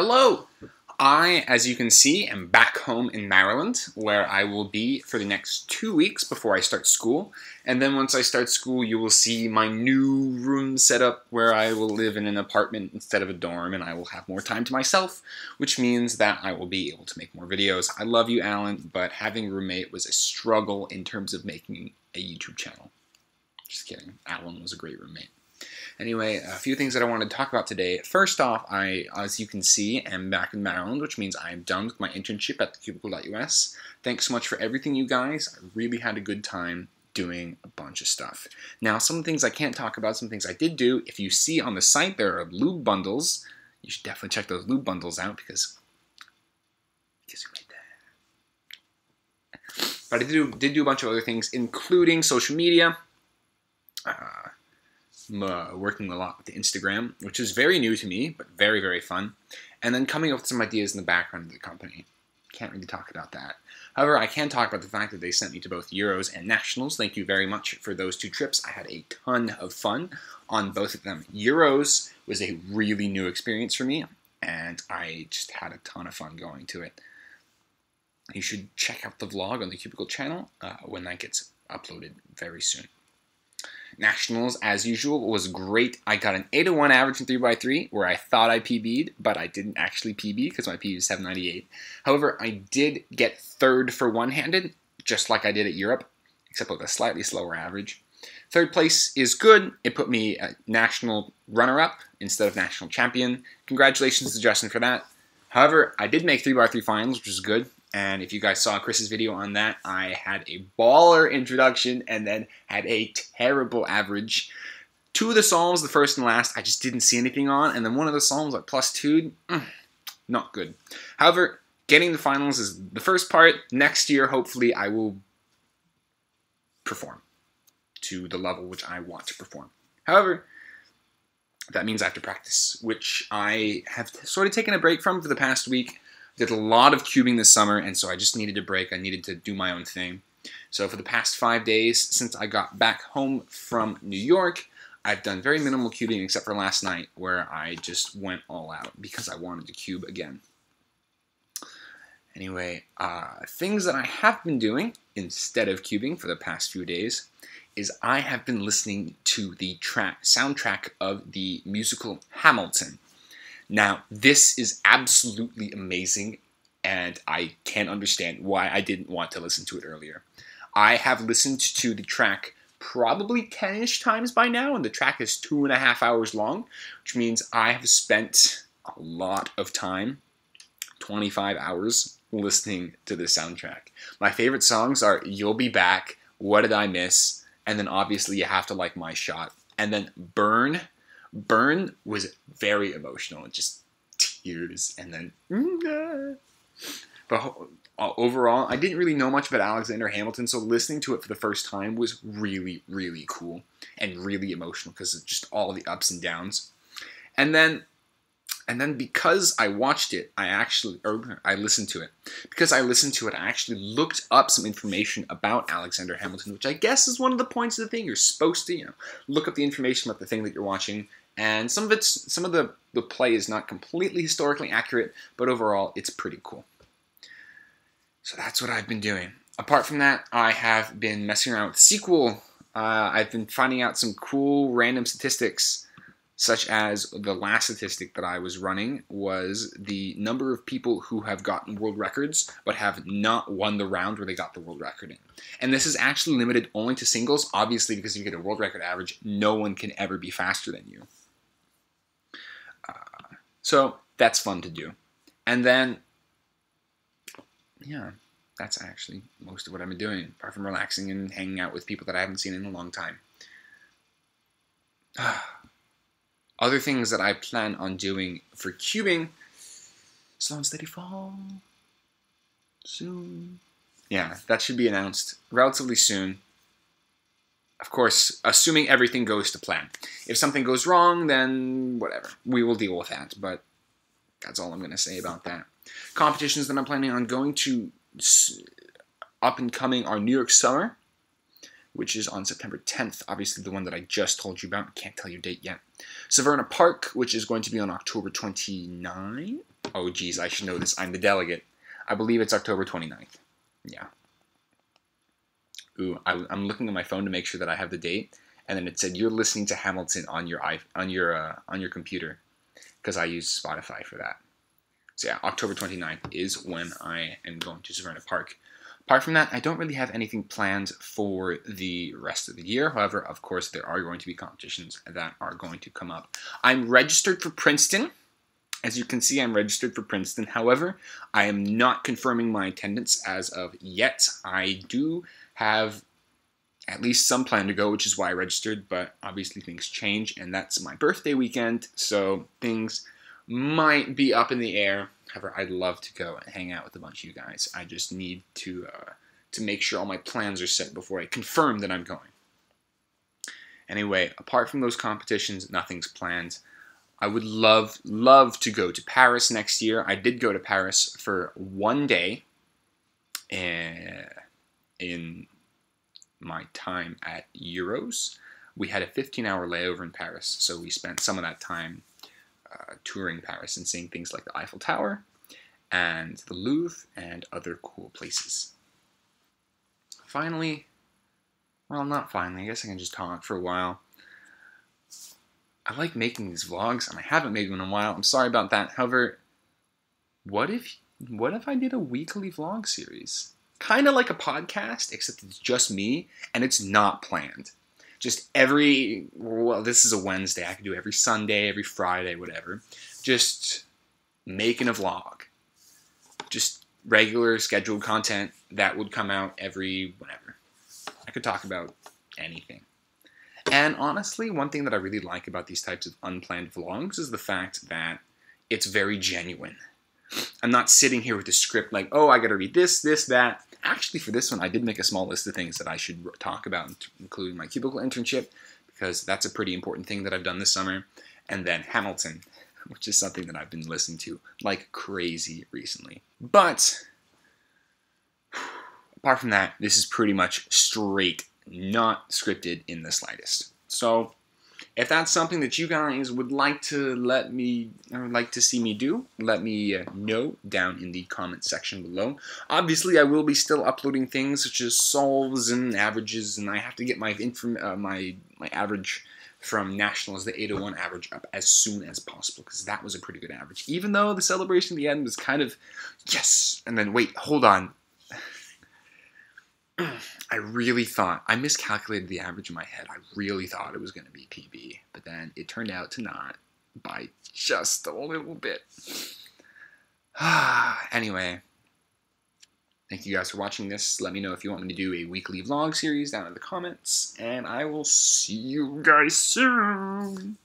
Hello! I, as you can see, am back home in Maryland, where I will be for the next 2 weeks before I start school. And then once I start school, you will see my new room set up where I will live in an apartment instead of a dorm, and I will have more time to myself, which means that I will be able to make more videos. I love you, Alan, but having a roommate was a struggle in terms of making a YouTube channel. Just kidding. Alan was a great roommate. Anyway, a few things that I wanted to talk about today. First off, I, as you can see, am back in Maryland, which means I'm done with my internship at thecubicle.us. Thanks so much for everything, you guys. I really had a good time doing a bunch of stuff. Now, some things I can't talk about, some things I did do. If you see on the site there are lube bundles, you should definitely check those lube bundles out because you made that. But I did do a bunch of other things, including social media. Working a lot with the Instagram, which is very new to me, but very, very fun. And then coming up with some ideas in the background of the company. Can't really talk about that. However, I can talk about the fact that they sent me to both Euros and Nationals. Thank you very much for those two trips. I had a ton of fun on both of them. Euros was a really new experience for me, and I just had a ton of fun going to it. You should check out the vlog on the Cubicle channel when that gets uploaded very soon. Nationals, as usual, was great. I got an 801 average in 3x3, where I thought I PB'd, but I didn't actually PB because my PB is 798. However, I did get third for one-handed, just like I did at Europe, except with a slightly slower average. Third place is good. It put me a national runner-up instead of national champion. Congratulations to Justin for that. However, I did make 3x3 finals, which is good. And if you guys saw Chris's video on that, I had a baller introduction and then had a terrible average. Two of the solves, the first and last, I just didn't see anything on. And then one of the solves, like +2, not good. However, getting the finals is the first part. Next year, hopefully, I will perform to the level which I want to perform. However, that means I have to practice, which I have sort of taken a break from for the past week. Did a lot of cubing this summer, and so I just needed a break. I needed to do my own thing. So for the past 5 days, since I got back home from New York, I've done very minimal cubing except for last night, where I just went all out because I wanted to cube again. Anyway, things that I have been doing instead of cubing for the past few days is I have been listening to the soundtrack of the musical Hamilton. Now, this is absolutely amazing, and I can't understand why I didn't want to listen to it earlier. I have listened to the track probably 10-ish times by now, and the track is 2.5 hours long, which means I have spent a lot of time, 25 hours, listening to the soundtrack. My favorite songs are You'll Be Back, What Did I Miss, and then obviously You Have to Like My Shot, and then Burn. Burn was very emotional, just tears, and then but overall, I didn't really know much about Alexander Hamilton, so listening to it for the first time was really, really cool and really emotional because of just all the ups and downs. And then because I watched it, I listened to it. Because I listened to it, I actually looked up some information about Alexander Hamilton, which I guess is one of the points of the thing. You're supposed to, look up the information about the thing that you're watching. And some of the play is not completely historically accurate, but overall, it's pretty cool. So that's what I've been doing. Apart from that, I have been messing around with the sequel. I've been finding out some cool random statistics, such as the last statistic that I was running was the number of people who have gotten world records but have not won the round where they got the world record in. And this is actually limited only to singles, obviously, because if you get a world record average, no one can ever be faster than you. So that's fun to do. And then, yeah, that's actually most of what I've been doing, apart from relaxing and hanging out with people that I haven't seen in a long time. Other things that I plan on doing for cubing, Slow and Steady Fall, soon. Yeah, that should be announced relatively soon. Of course, assuming everything goes to plan. If something goes wrong, then whatever. We will deal with that, but that's all I'm going to say about that. Competitions that I'm planning on going to up and coming are New York Summer, which is on September 10th, obviously the one that I just told you about. I can't tell you date yet. Severna Park, which is going to be on October 29th. Oh, geez, I should know this. I'm the delegate. I believe it's October 29th. Yeah. Ooh, I'm looking at my phone to make sure that I have the date, and then it said you're listening to Hamilton on your computer, because I use Spotify for that. So yeah, October 29th is when I am going to Severna Park. Apart from that, I don't really have anything planned for the rest of the year. However, of course, there are going to be competitions that are going to come up. I'm registered for Princeton. As you can see, I'm registered for Princeton. However, I am not confirming my attendance as of yet. I do have at least some plan to go, which is why I registered, but obviously things change, and that's my birthday weekend, so things might be up in the air. However, I'd love to go and hang out with a bunch of you guys. I just need to make sure all my plans are set before I confirm that I'm going. Anyway, apart from those competitions, nothing's planned. I would love to go to Paris next year. I did go to Paris for one day in my time at Euros. We had a 15-hour layover in Paris, so we spent some of that time touring Paris and seeing things like the Eiffel Tower and the Louvre and other cool places. Finally, well, not finally, I guess I can just talk for a while. I like making these vlogs, and I haven't made one in a while. I'm sorry about that. However, what if I did a weekly vlog series? Kind of like a podcast, except it's just me, and it's not planned. Just well, this is a Wednesday. I could do every Sunday, every Friday, whatever. Just making a vlog. Just regular scheduled content that would come out every whenever. I could talk about anything. And honestly, one thing that I really like about these types of unplanned vlogs is the fact that it's very genuine. I'm not sitting here with a script like, oh, I gotta read this, that. Actually, for this one, I did make a small list of things that I should talk about, including my cubicle internship, because that's a pretty important thing that I've done this summer. And then Hamilton, which is something that I've been listening to like crazy recently. But apart from that, this is pretty much straight, not scripted in the slightest. So if that's something that you guys would like to see me do, let me know down in the comment section below. Obviously, I will be still uploading things such as solves and averages, and I have to get my average from nationals, the 801 average, up as soon as possible, because that was a pretty good average. Even though the celebration at the end was kind of, yes, and then wait, hold on. I really thought, I miscalculated the average in my head. I really thought it was going to be PB, but then it turned out to not by just a little bit. Anyway, thank you guys for watching this. Let me know if you want me to do a weekly vlog series down in the comments, and I will see you guys soon.